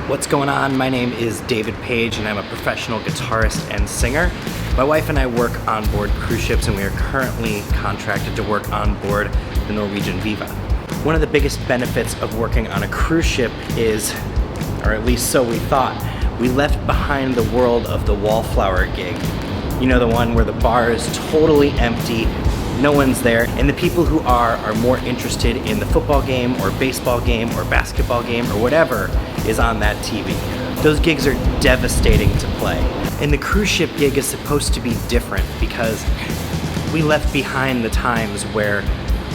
What's going on? My name is David Page and I'm a professional guitarist and singer. My wife and I work on board cruise ships and we are currently contracted to work on board the Norwegian Viva. One of the biggest benefits of working on a cruise ship is, or at least so we thought, we left behind the world of the wallflower gig. You know, the one where the bar is totally empty, no one's there, and the people who are more interested in the football game or baseball game or basketball game or whatever is on that TV. Those gigs are devastating to play. And the cruise ship gig is supposed to be different because we left behind the times where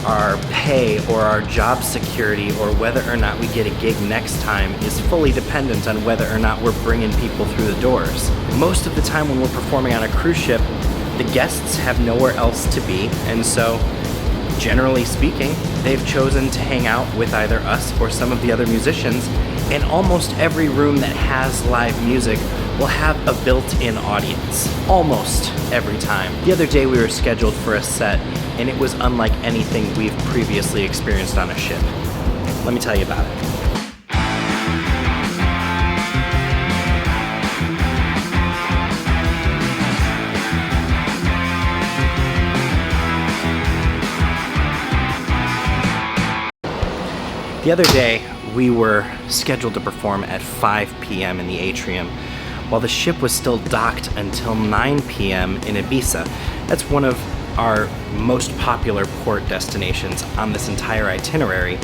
our pay or our job security or whether or not we get a gig next time is fully dependent on whether or not we're bringing people through the doors. Most of the time when we're performing on a cruise ship, the guests have nowhere else to be, and so, generally speaking, they've chosen to hang out with either us or some of the other musicians, and almost every room that has live music will have a built-in audience. Almost every time. The other day we were scheduled for a set, and it was unlike anything we've previously experienced on a ship. Let me tell you about it. The other day, we were scheduled to perform at 5 p.m. in the atrium, while the ship was still docked until 9 p.m. in IVISII. That's one of our most popular port destinations on this entire itinerary,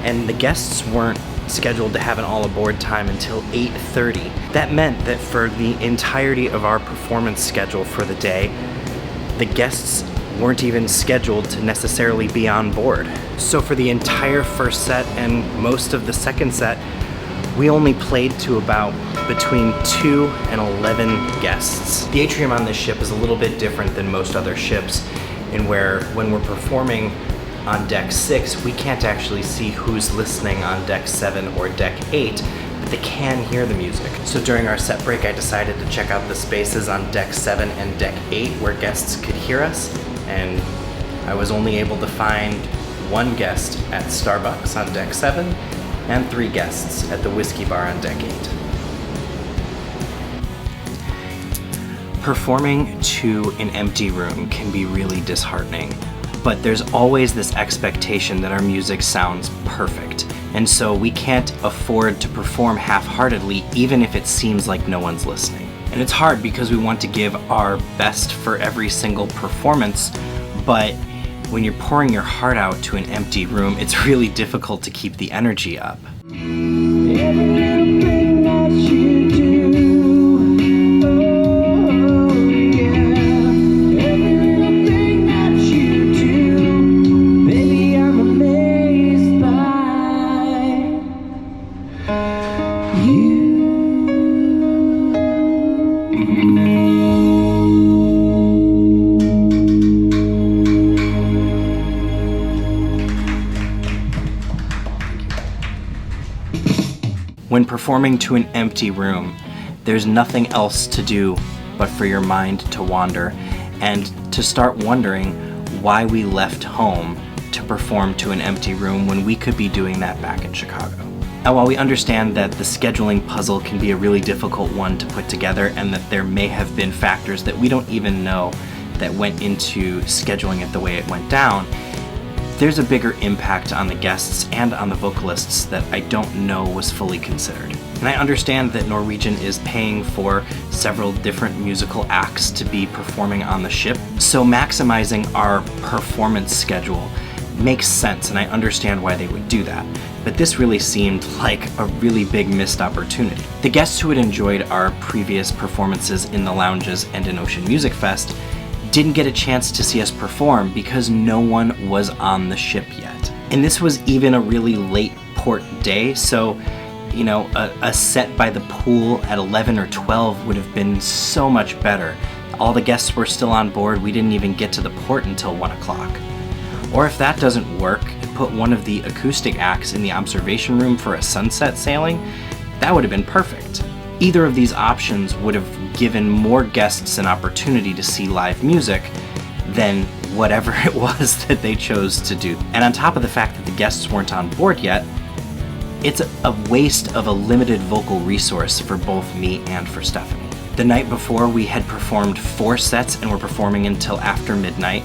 and the guests weren't scheduled to have an all-aboard time until 8:30. That meant that for the entirety of our performance schedule for the day, the guests weren't even scheduled to necessarily be on board. So for the entire first set and most of the second set, we only played to about between 2 and 11 guests. The atrium on this ship is a little bit different than most other ships in where when we're performing on deck 6, we can't actually see who's listening on deck 7 or deck 8, but they can hear the music. So during our set break, I decided to check out the spaces on deck 7 and deck 8 where guests could hear us, and I was only able to find one guest at Starbucks on deck 7 and 3 guests at the whiskey bar on deck 8. Performing to an empty room can be really disheartening, but there's always this expectation that our music sounds perfect, and so we can't afford to perform half-heartedly even if it seems like no one's listening. And it's hard because we want to give our best for every single performance, but when you're pouring your heart out to an empty room, it's really difficult to keep the energy up. Everything that you do, oh yeah. Everything that you do, baby, I'm amazed by you. When performing to an empty room, there's nothing else to do but for your mind to wander and to start wondering why we left home to perform to an empty room when we could be doing that back in Chicago. And while we understand that the scheduling puzzle can be a really difficult one to put together and that there may have been factors that we don't even know that went into scheduling it the way it went down, there's a bigger impact on the guests and on the vocalists that I don't know was fully considered. And I understand that Norwegian is paying for several different musical acts to be performing on the ship, so maximizing our performance schedule makes sense, and I understand why they would do that. But this really seemed like a really big missed opportunity. The guests who had enjoyed our previous performances in the lounges and in Ocean Music Fest didn't get a chance to see us perform because no one was on the ship yet. And this was even a really late port day, so you know, a set by the pool at 11 or 12 would have been so much better. All the guests were still on board, we didn't even get to the port until 1 o'clock. Or if that doesn't work, put one of the acoustic acts in the observation room for a sunset sailing, that would have been perfect. Either of these options would have given more guests an opportunity to see live music than whatever it was that they chose to do. And on top of the fact that the guests weren't on board yet, It's a waste of a limited vocal resource for both me and for Stephanie. The night before, we had performed 4 sets and were performing until after midnight.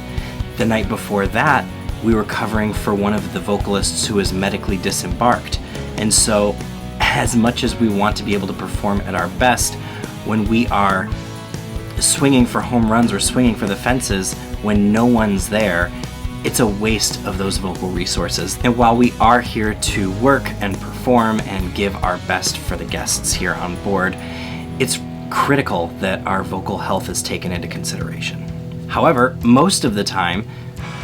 The night before that, we were covering for one of the vocalists who was medically disembarked. And so, as much as we want to be able to perform at our best, when we are swinging for home runs or swinging for the fences, when no one's there, it's a waste of those vocal resources. And while we are here to work and perform and give our best for the guests here on board, it's critical that our vocal health is taken into consideration. However, most of the time,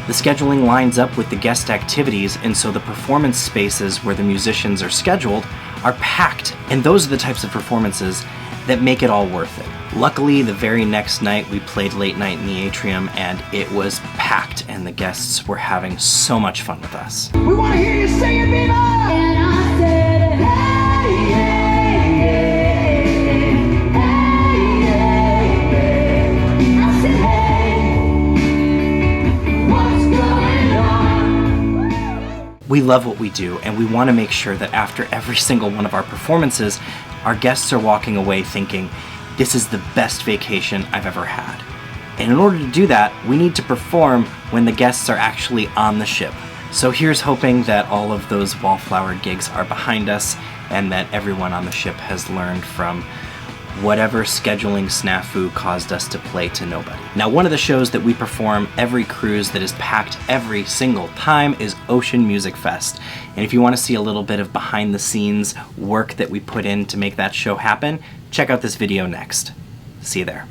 the scheduling lines up with the guest activities, and so the performance spaces where the musicians are scheduled are packed. And those are the types of performances that make it all worth it. Luckily, the very next night we played late night in the atrium and it was packed and the guests were having so much fun with us. We want to hear you sing it, Viva! And I said, hey, hey, hey, hey, hey. I said, hey, what's going on? We love what we do and we want to make sure that after every single one of our performances, our guests are walking away thinking, this is the best vacation I've ever had. And in order to do that, we need to perform when the guests are actually on the ship. So here's hoping that all of those wallflower gigs are behind us and that everyone on the ship has learned from whatever scheduling snafu caused us to play to nobody. Now, one of the shows that we perform every cruise that is packed every single time is Ocean Music Fest. And if you want to see a little bit of behind the scenes work that we put in to make that show happen, check out this video next. See you there.